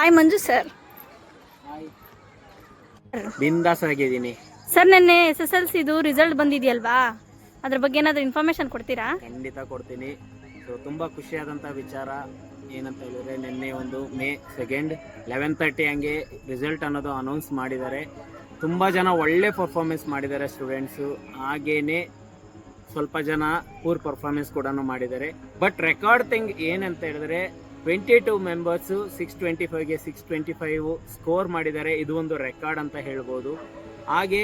Hi ಮಂಜು sir. ಬಿಂದಾಸ್ ಆಗಿದ್ದೀನಿ sir, ನಿನ್ನೆ SSLCದು ರಿಸಲ್ಟ್ ಬಂದಿದೆಯಲ್ವಾ, ಅದ್ರ ಬಗ್ಗೆ ಏನಾದರೂ ಇನ್ಫಾರ್ಮೇಷನ್ ಕೊಡ್ತೀರಾ? ಖಂಡಿತ ಕೊಡ್ತೀನಿ. ಸೊ ತುಂಬ ಖುಷಿಯಾದಂಥ ವಿಚಾರ ಏನಂತ ಹೇಳಿದ್ರೆ, ನಿನ್ನೆ ಒಂದು May 2 11:30 ಹಂಗೆ ರಿಸಲ್ಟ್ ಅನ್ನೋದು ಅನೌನ್ಸ್ ಮಾಡಿದ್ದಾರೆ. ತುಂಬ ಜನ ಒಳ್ಳೆ ಪರ್ಫಾರ್ಮೆನ್ಸ್ ಮಾಡಿದ್ದಾರೆ ಸ್ಟೂಡೆಂಟ್ಸು, ಹಾಗೇನೆ ಸ್ವಲ್ಪ ಜನ ಪೂರ್ ಪರ್ಫಾರ್ಮೆನ್ಸ್ ಕೂಡ ಮಾಡಿದ್ದಾರೆ. ಬಟ್ ರೆಕಾರ್ಡ್ ಥಿಂಗ್ ಏನಂತ ಹೇಳಿದ್ರೆ 22 ಮೆಂಬರ್ಸು 625ಗೆ 625 ಸ್ಕೋರ್ ಮಾಡಿದ್ದಾರೆ. ಇದು ಒಂದು ರೆಕಾರ್ಡ್ ಅಂತ ಹೇಳ್ಬೋದು. ಹಾಗೆ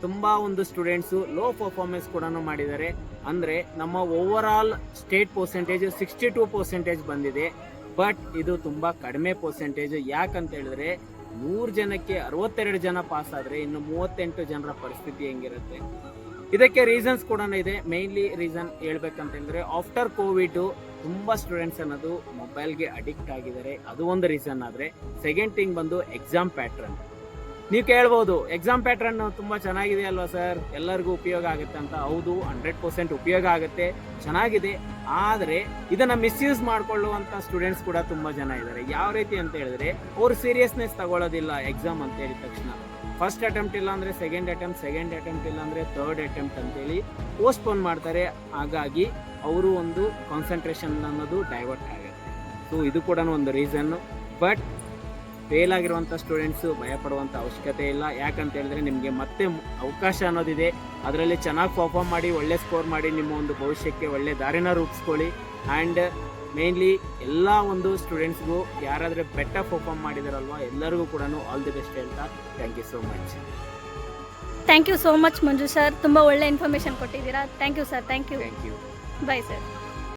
ತುಂಬ ಒಂದು ಸ್ಟೂಡೆಂಟ್ಸು ಲೋ ಪರ್ಫಾರ್ಮೆನ್ಸ್ ಕೂಡ ಮಾಡಿದ್ದಾರೆ. ಅಂದರೆ ನಮ್ಮ ಓವರ್ ಆಲ್ ಸ್ಟೇಟ್ ಪರ್ಸೆಂಟೇಜ್ 62% ಬಂದಿದೆ. ಬಟ್ ಇದು ತುಂಬ ಕಡಿಮೆ ಪರ್ಸೆಂಟೇಜ್. ಯಾಕಂತ ಹೇಳಿದ್ರೆ 100 ಜನಕ್ಕೆ 62 ಜನ ಪಾಸ್ ಆದರೆ ಇನ್ನು 38 ಜನರ ಪರಿಸ್ಥಿತಿ ಹೆಂಗಿರುತ್ತೆ? ಇದಕ್ಕೆ ರೀಸನ್ಸ್ ಕೂಡ ಇದೆ. ಮೇನ್ಲಿ ರೀಸನ್ ಹೇಳ್ಬೇಕಂತ ಹೇಳಿದ್ರೆ, ಆಫ್ಟರ್ ಕೋವಿಡ್ ತುಂಬ ಸ್ಟೂಡೆಂಟ್ಸ್ ಅನ್ನೋದು ಮೊಬೈಲ್ಗೆ ಅಡಿಕ್ಟ್ ಆಗಿದ್ದಾರೆ, ಅದು ಒಂದು ರೀಸನ್. ಆದರೆ ಸೆಕೆಂಡ್ ಥಿಂಗ್ ಬಂದು ಎಕ್ಸಾಮ್ ಪ್ಯಾಟ್ರನ್. ನೀವು ಕೇಳ್ಬೋದು, ಎಕ್ಸಾಮ್ ಪ್ಯಾಟ್ರನ್ ತುಂಬ ಚೆನ್ನಾಗಿದೆ ಅಲ್ವಾ ಸರ್, ಎಲ್ಲರಿಗೂ ಉಪಯೋಗ ಆಗುತ್ತೆ ಅಂತ. ಹೌದು, 100% ಉಪಯೋಗ ಆಗುತ್ತೆ, ಚೆನ್ನಾಗಿದೆ. ಆದರೆ ಇದನ್ನು ಮಿಸ್ಯೂಸ್ ಮಾಡಿಕೊಳ್ಳುವಂಥ ಸ್ಟೂಡೆಂಟ್ಸ್ ಕೂಡ ತುಂಬ ಜನ ಇದ್ದಾರೆ. ಯಾವ ರೀತಿ ಅಂತ ಹೇಳಿದ್ರೆ, ಅವ್ರು ಸೀರಿಯಸ್ನೆಸ್ ತಗೊಳ್ಳೋದಿಲ್ಲ ಎಕ್ಸಾಮ್ ಅಂತ ಹೇಳಿದ ತಕ್ಷಣ. ಫಸ್ಟ್ ಅಟೆಂಪ್ಟ್ ಇಲ್ಲ ಅಂದರೆ ಸೆಕೆಂಡ್ ಅಟೆಂಪ್ಟ್ ಇಲ್ಲ ಅಂದರೆ ಥರ್ಡ್ ಅಟೆಂಪ್ಟ್ ಅಂತೇಳಿ ಪೋಸ್ಟ್ಪೋನ್ ಮಾಡ್ತಾರೆ. ಹಾಗಾಗಿ ಅವರು ಒಂದು ಕಾನ್ಸಂಟ್ರೇಷನ್ ಅನ್ನೋದು ಡೈವರ್ಟ್ ಆಗುತ್ತೆ. ಸೊ ಇದು ಕೂಡ ಒಂದು ರೀಸನ್ನು. ಬಟ್ ಫೇಲ್ ಆಗಿರುವಂಥ ಸ್ಟೂಡೆಂಟ್ಸು ಭಯಪಡುವಂಥ ಅವಶ್ಯಕತೆ ಇಲ್ಲ. ಯಾಕಂತ ಹೇಳಿದ್ರೆ ನಿಮಗೆ ಮತ್ತೆ ಅವಕಾಶ ಅನ್ನೋದಿದೆ. ಅದರಲ್ಲಿ ಚೆನ್ನಾಗಿ ಪರ್ಫಾರ್ಮ್ ಮಾಡಿ, ಒಳ್ಳೆ ಸ್ಕೋರ್ ಮಾಡಿ, ನಿಮ್ಮ ಒಂದು ಭವಿಷ್ಯಕ್ಕೆ ಒಳ್ಳೆ ದಾರಿನ ರೂಪಿಸ್ಕೊಳ್ಳಿ. ಆ್ಯಂಡ್ ಮೇನ್ಲಿ ಎಲ್ಲ ಒಂದು ಸ್ಟೂಡೆಂಟ್ಸ್ಗೂ ಯಾರಾದರೆ ಬೆಟರ್ ಪರ್ಫಾರ್ಮ್ ಮಾಡಿದಾರಲ್ವ, ಎಲ್ಲರಿಗೂ ಕೂಡ ಆಲ್ ದಿ ಬೆಸ್ಟ್ ಹೇಳ್ತಾ thank you so much. Thank you so much Manju sir, ತುಂಬ ಒಳ್ಳೆ ಇನ್ಫಾರ್ಮೇಷನ್ ಕೊಟ್ಟಿದ್ದೀರಾ. Thank you sir. Thank you. Thank you. Bye sir.